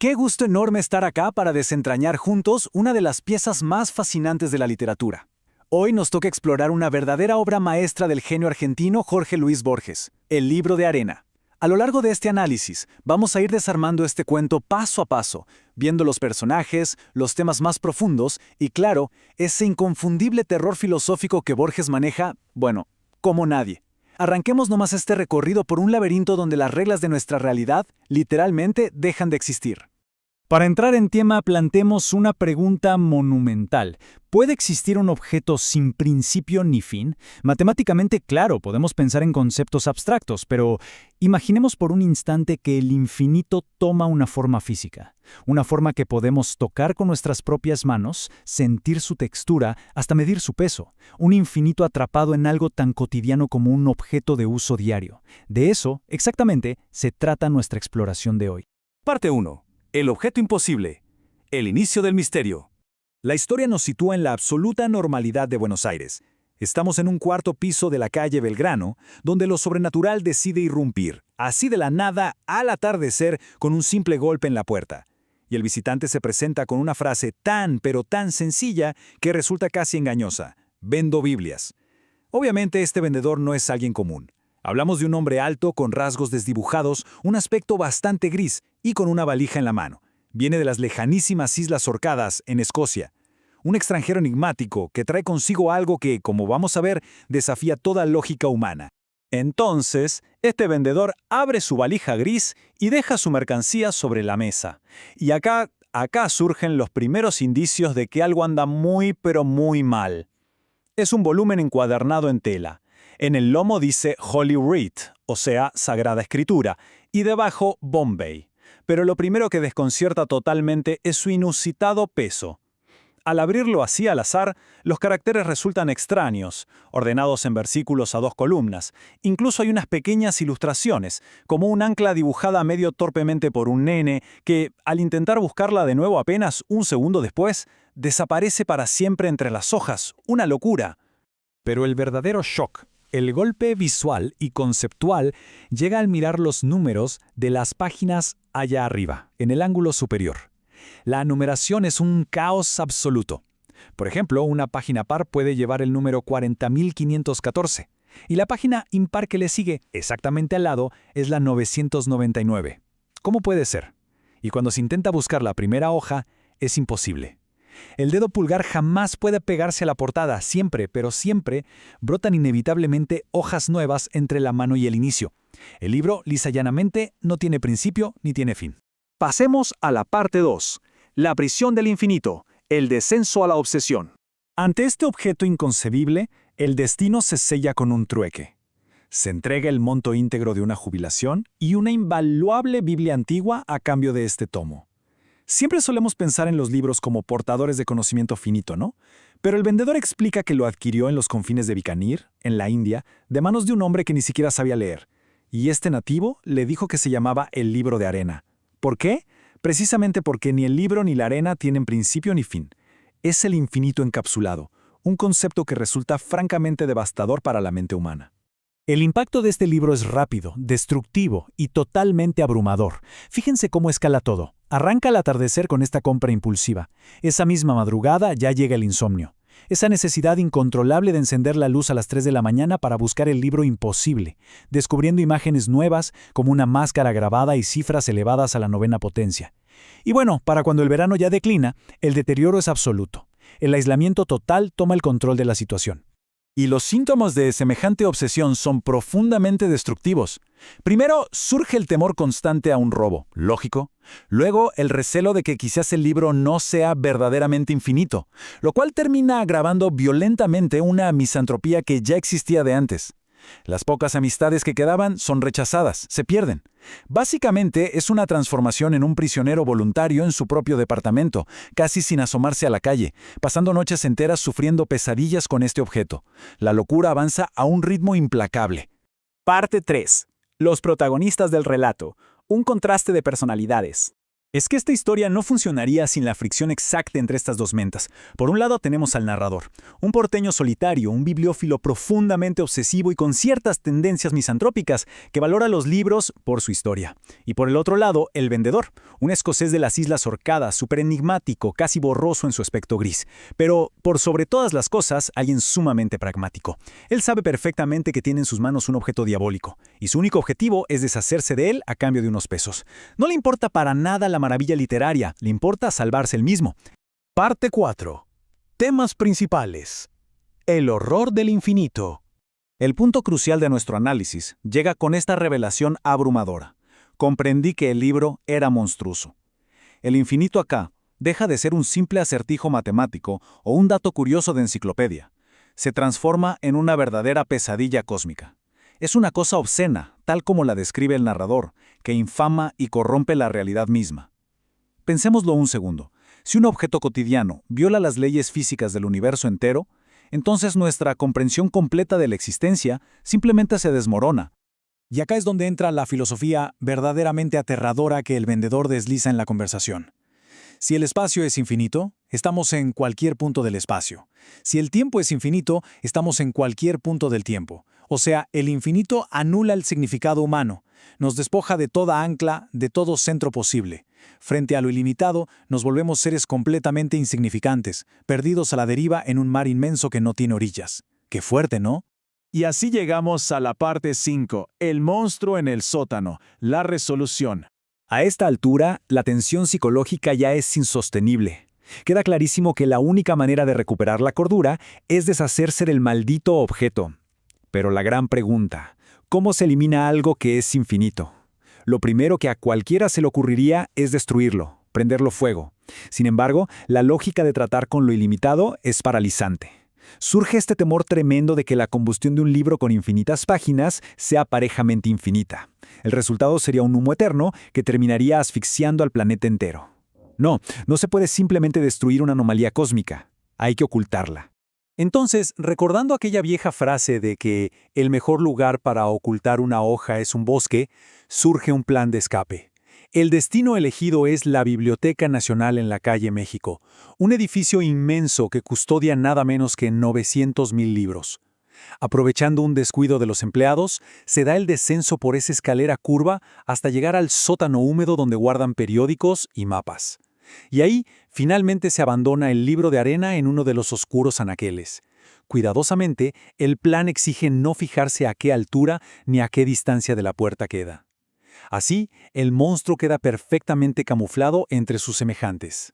Qué gusto enorme estar acá para desentrañar juntos una de las piezas más fascinantes de la literatura. Hoy nos toca explorar una verdadera obra maestra del genio argentino Jorge Luis Borges, El libro de arena. A lo largo de este análisis, vamos a ir desarmando este cuento paso a paso, viendo los personajes, los temas más profundos y, claro, ese inconfundible terror filosófico que Borges maneja, bueno, como nadie. Arranquemos nomás este recorrido por un laberinto donde las reglas de nuestra realidad, literalmente, dejan de existir. Para entrar en tema, planteemos una pregunta monumental. ¿Puede existir un objeto sin principio ni fin? Matemáticamente, claro, podemos pensar en conceptos abstractos, pero imaginemos por un instante que el infinito toma una forma física. Una forma que podemos tocar con nuestras propias manos, sentir su textura, hasta medir su peso. Un infinito atrapado en algo tan cotidiano como un objeto de uso diario. De eso, exactamente, se trata nuestra exploración de hoy. Parte 1. El objeto imposible. El inicio del misterio. La historia nos sitúa en la absoluta normalidad de Buenos Aires. Estamos en un cuarto piso de la calle Belgrano, donde lo sobrenatural decide irrumpir, así de la nada al atardecer, con un simple golpe en la puerta. Y el visitante se presenta con una frase tan, pero tan sencilla que resulta casi engañosa. Vendo Biblias. Obviamente este vendedor no es alguien común. Hablamos de un hombre alto, con rasgos desdibujados, un aspecto bastante gris y con una valija en la mano. Viene de las lejanísimas Islas Orcadas, en Escocia. Un extranjero enigmático que trae consigo algo que, como vamos a ver, desafía toda lógica humana. Entonces, este vendedor abre su valija gris y deja su mercancía sobre la mesa. Y acá surgen los primeros indicios de que algo anda muy, pero muy mal. Es un volumen encuadernado en tela. En el lomo dice Holy Writ, o sea, Sagrada Escritura, y debajo Bombay. Pero lo primero que desconcierta totalmente es su inusitado peso. Al abrirlo así al azar, los caracteres resultan extraños, ordenados en versículos a 2 columnas. Incluso hay unas pequeñas ilustraciones, como un ancla dibujada medio torpemente por un nene que, al intentar buscarla de nuevo apenas un segundo después, desaparece para siempre entre las hojas. ¡Una locura! Pero el verdadero shock, el golpe visual y conceptual, llega al mirar los números de las páginas allá arriba, en el ángulo superior. La numeración es un caos absoluto. Por ejemplo, una página par puede llevar el número 40.514, y la página impar que le sigue, exactamente al lado, es la 999. ¿Cómo puede ser? Y cuando se intenta buscar la primera hoja, es imposible. El dedo pulgar jamás puede pegarse a la portada, siempre, pero siempre, brotan inevitablemente hojas nuevas entre la mano y el inicio. El libro, lisa y llanamente, no tiene principio ni tiene fin. Pasemos a la parte 2, la prisión del infinito, el descenso a la obsesión. Ante este objeto inconcebible, el destino se sella con un trueque. Se entrega el monto íntegro de una jubilación y una invaluable Biblia antigua a cambio de este tomo. Siempre solemos pensar en los libros como portadores de conocimiento finito, ¿no? Pero el vendedor explica que lo adquirió en los confines de Bikanir, en la India, de manos de un hombre que ni siquiera sabía leer. Y este nativo le dijo que se llamaba el libro de arena. ¿Por qué? Precisamente porque ni el libro ni la arena tienen principio ni fin. Es el infinito encapsulado, un concepto que resulta francamente devastador para la mente humana. El impacto de este libro es rápido, destructivo y totalmente abrumador. Fíjense cómo escala todo. Arranca al atardecer con esta compra impulsiva. Esa misma madrugada ya llega el insomnio. Esa necesidad incontrolable de encender la luz a las 3 de la mañana para buscar el libro imposible, descubriendo imágenes nuevas como una máscara grabada y cifras elevadas a la 9ª potencia. Y bueno, para cuando el verano ya declina, el deterioro es absoluto. El aislamiento total toma el control de la situación. Y los síntomas de semejante obsesión son profundamente destructivos. Primero, surge el temor constante a un robo, lógico. Luego, el recelo de que quizás el libro no sea verdaderamente infinito, lo cual termina agravando violentamente una misantropía que ya existía de antes. Las pocas amistades que quedaban son rechazadas, se pierden. Básicamente es una transformación en un prisionero voluntario en su propio departamento, casi sin asomarse a la calle, pasando noches enteras sufriendo pesadillas con este objeto. La locura avanza a un ritmo implacable. Parte 3. Los protagonistas del relato. Un contraste de personalidades. Es que esta historia no funcionaría sin la fricción exacta entre estas dos mentes. Por un lado tenemos al narrador, un porteño solitario, un bibliófilo profundamente obsesivo y con ciertas tendencias misantrópicas que valora los libros por su historia. Y por el otro lado, el vendedor, un escocés de las Islas Orcadas, súper enigmático, casi borroso en su aspecto gris, pero por sobre todas las cosas, alguien sumamente pragmático. Él sabe perfectamente que tiene en sus manos un objeto diabólico, y su único objetivo es deshacerse de él a cambio de unos pesos. No le importa para nada la maravilla literaria, le importa salvarse él mismo. Parte 4. Temas principales. El horror del infinito. El punto crucial de nuestro análisis llega con esta revelación abrumadora. Comprendí que el libro era monstruoso. El infinito acá deja de ser un simple acertijo matemático o un dato curioso de enciclopedia. Se transforma en una verdadera pesadilla cósmica. Es una cosa obscena, tal como la describe el narrador, que infama y corrompe la realidad misma. Pensémoslo un segundo. Si un objeto cotidiano viola las leyes físicas del universo entero, entonces nuestra comprensión completa de la existencia simplemente se desmorona. Y acá es donde entra la filosofía verdaderamente aterradora que el vendedor desliza en la conversación. Si el espacio es infinito, estamos en cualquier punto del espacio. Si el tiempo es infinito, estamos en cualquier punto del tiempo. O sea, el infinito anula el significado humano, nos despoja de toda ancla, de todo centro posible. Frente a lo ilimitado, nos volvemos seres completamente insignificantes, perdidos a la deriva en un mar inmenso que no tiene orillas. ¡Qué fuerte!, ¿no? Y así llegamos a la parte 5, el monstruo en el sótano, la resolución. A esta altura, la tensión psicológica ya es insostenible. Queda clarísimo que la única manera de recuperar la cordura es deshacerse del maldito objeto. Pero la gran pregunta, ¿cómo se elimina algo que es infinito? Lo primero que a cualquiera se le ocurriría es destruirlo, prenderlo fuego. Sin embargo, la lógica de tratar con lo ilimitado es paralizante. Surge este temor tremendo de que la combustión de un libro con infinitas páginas sea parejamente infinita. El resultado sería un humo eterno que terminaría asfixiando al planeta entero. No se puede simplemente destruir una anomalía cósmica. Hay que ocultarla. Entonces, recordando aquella vieja frase de que el mejor lugar para ocultar una hoja es un bosque, surge un plan de escape. El destino elegido es la Biblioteca Nacional en la calle México, un edificio inmenso que custodia nada menos que 900,000 libros. Aprovechando un descuido de los empleados, se da el descenso por esa escalera curva hasta llegar al sótano húmedo donde guardan periódicos y mapas. Y ahí, finalmente se abandona el libro de arena en uno de los oscuros anaqueles. Cuidadosamente, el plan exige no fijarse a qué altura ni a qué distancia de la puerta queda. Así, el monstruo queda perfectamente camuflado entre sus semejantes.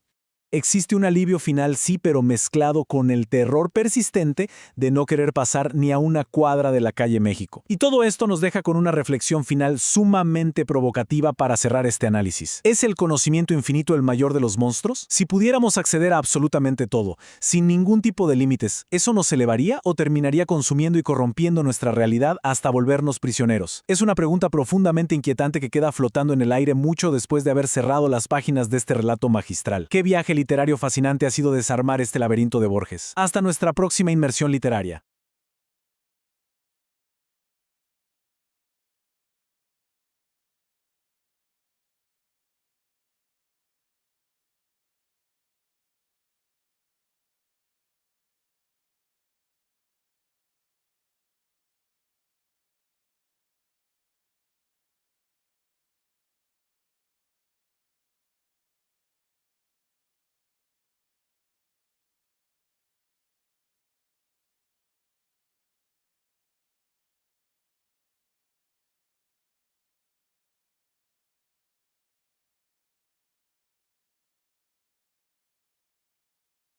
Existe un alivio final, sí, pero mezclado con el terror persistente de no querer pasar ni a una cuadra de la calle México. Y todo esto nos deja con una reflexión final sumamente provocativa para cerrar este análisis. ¿Es el conocimiento infinito el mayor de los monstruos? Si pudiéramos acceder a absolutamente todo, sin ningún tipo de límites, ¿eso nos elevaría o terminaría consumiendo y corrompiendo nuestra realidad hasta volvernos prisioneros? Es una pregunta profundamente inquietante que queda flotando en el aire mucho después de haber cerrado las páginas de este relato magistral. ¿Qué viaje literario fascinante ha sido desarmar este laberinto de Borges? Hasta nuestra próxima inmersión literaria.